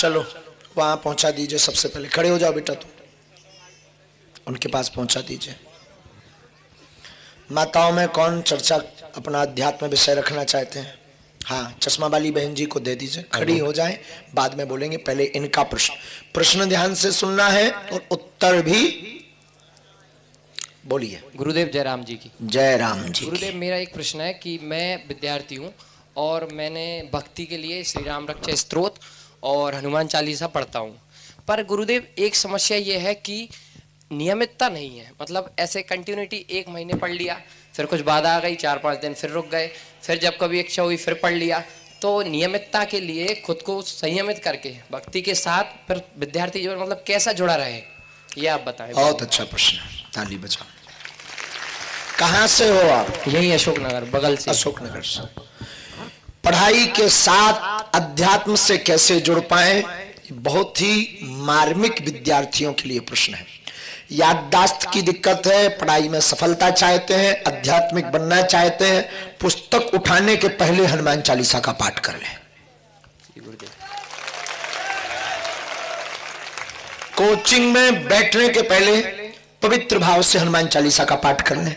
चलो वहां पहुंचा दीजिए, सबसे पहले खड़े हो जाओ बेटा, तुम उनके पास पहुंचा दीजिए। माताओं में कौन चर्चा अपना अध्यात्म विषय रखना चाहते हैं? हाँ, चश्मा वाली बहन जी को दे दीजिए, खड़ी हो जाएं, बाद में बोलेंगे। पहले इनका प्रश्न ध्यान से सुनना है और उत्तर भी बोलिए। गुरुदेव जयराम जी की। जयराम जी। गुरुदेव, मेरा एक प्रश्न है कि मैं विद्यार्थी हूँ और मैंने भक्ति के लिए श्री राम रक्षा स्तोत्र और हनुमान चालीसा पढ़ता हूँ, पर गुरुदेव एक समस्या ये है कि नियमितता नहीं है। मतलब ऐसे कंटिन्यूटी, एक महीने पढ़ लिया, फिर कुछ बाधा आ गई, 4-5 दिन फिर रुक गए, फिर जब कभी इच्छा हुई फिर पढ़ लिया। तो नियमितता के लिए खुद को संयमित करके भक्ति के साथ फिर विद्यार्थी जीवन मतलब कैसा जुड़ा रहे, ये आप बताएं। बहुत अच्छा प्रश्न, ताली बजाओ। कहाँ से हो आप? यही अशोकनगर, बगल से। अशोकनगर से। पढ़ाई के साथ अध्यात्म से कैसे जुड़ पाए, बहुत ही मार्मिक विद्यार्थियों के लिए प्रश्न है। याददाश्त की दिक्कत है, पढ़ाई में सफलता चाहते हैं, आध्यात्मिक बनना चाहते हैं, पुस्तक उठाने के पहले हनुमान चालीसा का पाठ कर लें। कोचिंग में बैठने के पहले पवित्र भाव से हनुमान चालीसा का पाठ कर लें।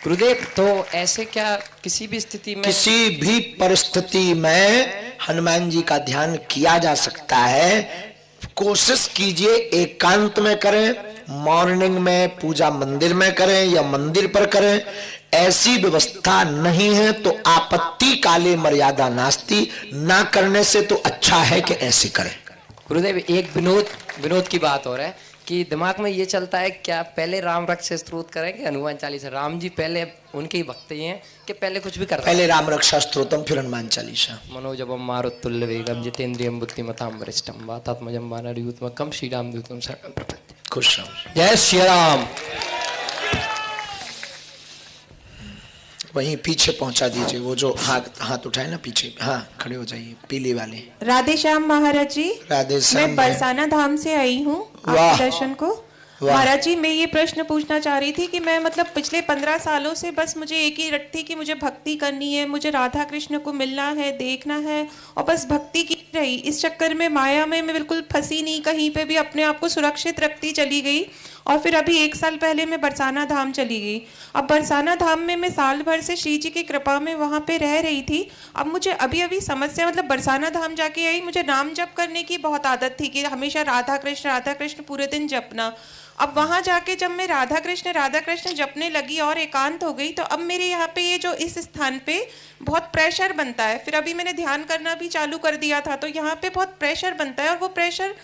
गुरुदेव, तो ऐसे क्या किसी भी स्थिति में, किसी भी परिस्थिति में हनुमान जी का ध्यान किया जा सकता है। कोशिश कीजिए एकांत में करें, मॉर्निंग में पूजा मंदिर में करें या मंदिर पर करें। ऐसी व्यवस्था नहीं है तो आपत्ति काले मर्यादा नास्ति, ना करने से तो अच्छा है कि ऐसे करें। गुरुदेव, एक विनोद की बात हो रहा है कि दिमाग में ये चलता है क्या पहले राम रक्षा स्तोत्र करें कि हनुमान चालीसा? राम जी पहले उनके ही भक्त हैं कि पहले कुछ भी कर रहे हैं? पहले राम रक्षा स्तोत्रम फिर हनुमान चालीसा। मनोजवम मारुतुल्य वेगम जितेंद्रियम बुद्धिमताम वरिष्ठम वातात्मजम वानरयूतमकम श्री राम दूतम शरणं प्रपद्ये। खुश रहो। जय श्री राम। वहीं पीछे पहुंचा दीजिए, वो जो हाथ उठाए ना पीछे। हाँ, खड़े हो जाइए, पीले वाले। राधे श्याम महाराज जी। राधे श्याम। मैं बरसाना धाम से आई हूँ आपके दर्शन को। महाराज जी, मैं ये प्रश्न पूछना चाह रही थी कि मैं मतलब पिछले 15 सालों से बस मुझे एक ही रट थी कि मुझे भक्ति करनी है, मुझे राधा कृष्ण को मिलना है, देखना है, और बस भक्ति की रही। इस चक्कर में माया में मैं बिल्कुल फंसी नहीं, कहीं पे भी अपने आप को सुरक्षित रखती चली गई। और फिर अभी 1 साल पहले मैं बरसाना धाम चली गई। अब बरसाना धाम में मैं साल भर से श्री जी की कृपा में वहाँ पे रह रही थी। अब मुझे अभी समस्या, मतलब बरसाना धाम जाके आई, मुझे नाम जप करने की बहुत आदत थी कि हमेशा राधा कृष्ण पूरे दिन जपना। अब वहाँ जाके जब मैं राधा कृष्ण जपने लगी और एकांत हो गई, तो अब मेरे यहाँ पे ये जो इस स्थान पे बहुत प्रेशर बनता है। फिर अभी मैंने ध्यान करना भी चालू कर दिया था, तो यहाँ पे बहुत प्रेशर बनता है, और वो प्रेशर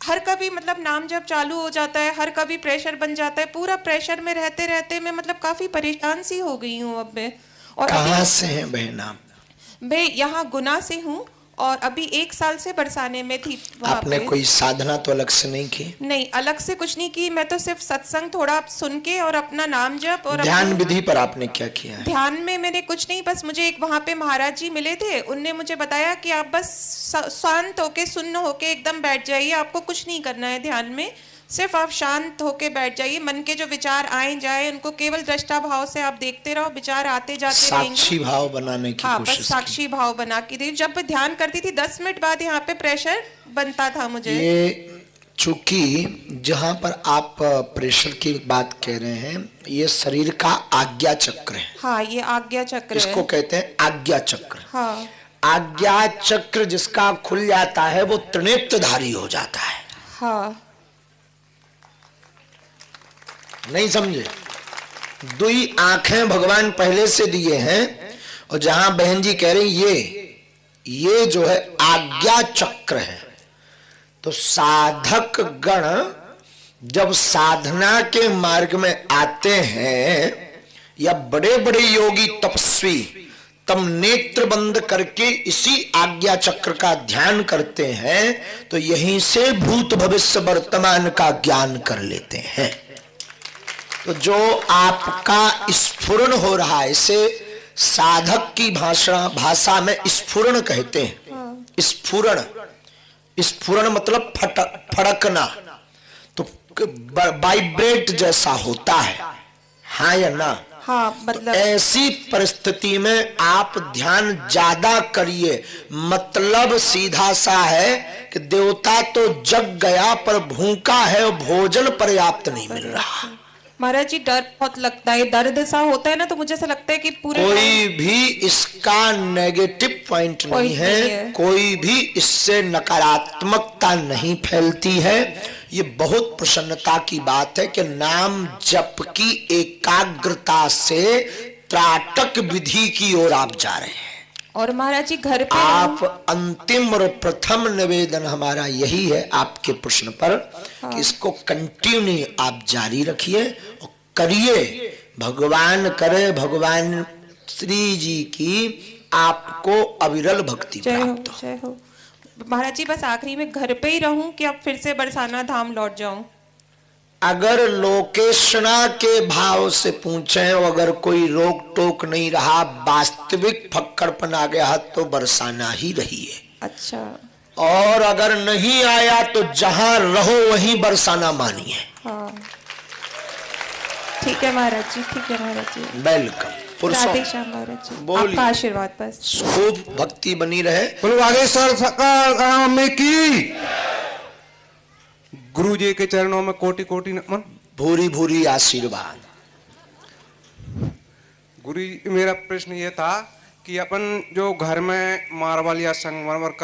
हर कभी मतलब नाम जब चालू हो जाता है, हर कभी प्रेशर बन जाता है। पूरा प्रेशर में रहते रहते मैं मतलब काफी परेशान सी हो गई हूँ अब मैं। और कहाँ से हैं बहन आप? मैं यहाँ गुना से हूँ और अभी 1 साल से बरसाने में थी। आपने कोई साधना तो अलग से नहीं की? नहीं, अलग से कुछ नहीं की। मैं तो सिर्फ सत्संग थोड़ा सुन के और अपना नाम जप और ध्यान विधि पर आपने क्या किया है? ध्यान में मैंने कुछ नहीं, बस मुझे एक वहाँ पे महाराज जी मिले थे, उनने मुझे बताया कि आप बस शांत होके सुन्न होके एकदम बैठ जाइए, आपको कुछ नहीं करना है ध्यान में, सिर्फ आप शांत होके बैठ जाइए। मन के जो विचार आए जाए उनको केवल दृष्टा भाव से आप देखते रहो, विचार आते जाते रहेंगे। साक्षी भाव बनाने की कोशिश। बस साक्षी भाव बना के जब ध्यान करती थी 10 मिनट बाद यहाँ पे प्रेशर बनता था मुझे। ये चूंकि जहां पर आप प्रेशर की बात कह रहे हैं, ये शरीर का आज्ञा चक्र है। हाँ, ये आज्ञा चक्र इसको है। कहते हैं आज्ञा चक्र। हाँ, आज्ञा चक्र जिसका खुल जाता है वो त्रिनेत्रधारी हो जाता है। हाँ, नहीं समझे? 2 आंखें भगवान पहले से दिए हैं, और जहां बहन जी कह रही ये जो है आज्ञा चक्र है। तो साधक गण जब साधना के मार्ग में आते हैं, या बड़े बड़े योगी तपस्वी तब नेत्र बंद करके इसी आज्ञा चक्र का ध्यान करते हैं, तो यहीं से भूत भविष्य वर्तमान का ज्ञान कर लेते हैं। तो जो आपका स्फुरण हो रहा है, इसे साधक की भाषा में स्फुरण कहते हैं। स्फुरण मतलब फड़कना, तो वाइब्रेट जैसा होता है। हाँ या ना? हाँ मतलब ऐसी परिस्थिति में आप ध्यान ज्यादा करिए। मतलब सीधा सा है कि देवता तो जग गया पर भूखा है, भोजन पर्याप्त नहीं मिल रहा। महाराज जी डर बहुत लगता है, दर्द सा होता है ना, तो मुझे ऐसा लगता है कि पूरे कोई भी इसका नेगेटिव पॉइंट नहीं है, कोई भी इससे नकारात्मकता नहीं फैलती है। ये बहुत प्रसन्नता की बात है कि नाम जप की एकाग्रता से त्राटक विधि की ओर आप जा रहे हैं। और महाराज जी घर पे आप अंतिम और प्रथम निवेदन हमारा यही है आपके प्रश्न पर कि इसको कंटिन्यू आप जारी रखिए और करिए। भगवान करे, भगवान श्री जी की आपको अविरल भक्ति प्राप्त हो। जय हो। महाराज जी बस आखिरी में घर पे ही रहूं कि अब फिर से बरसाना धाम लौट जाऊं? अगर लोकेशना के भाव से पूछें, अगर कोई रोक टोक नहीं रहा, वास्तविक फक्कड़पन आ गया तो बरसाना ही रहिए। अच्छा। और अगर नहीं आया तो जहां रहो वहीं बरसाना मानिए। हाँ ठीक है महाराज जी, ठीक है महाराज जी। वेलकम। राधे श्याम महाराज जी, बोलिए। आपका आशीर्वाद बस। खूब भक्ति बनी रहे। बोलो बागेश्वर सरकार में की गुरु जी के चरणों में कोटि कोटि नमन। भूरी भूरी आशीर्वाद। गुरु जी मेरा प्रश्न ये था कि अपन जो घर में मार्बल या संगमरमर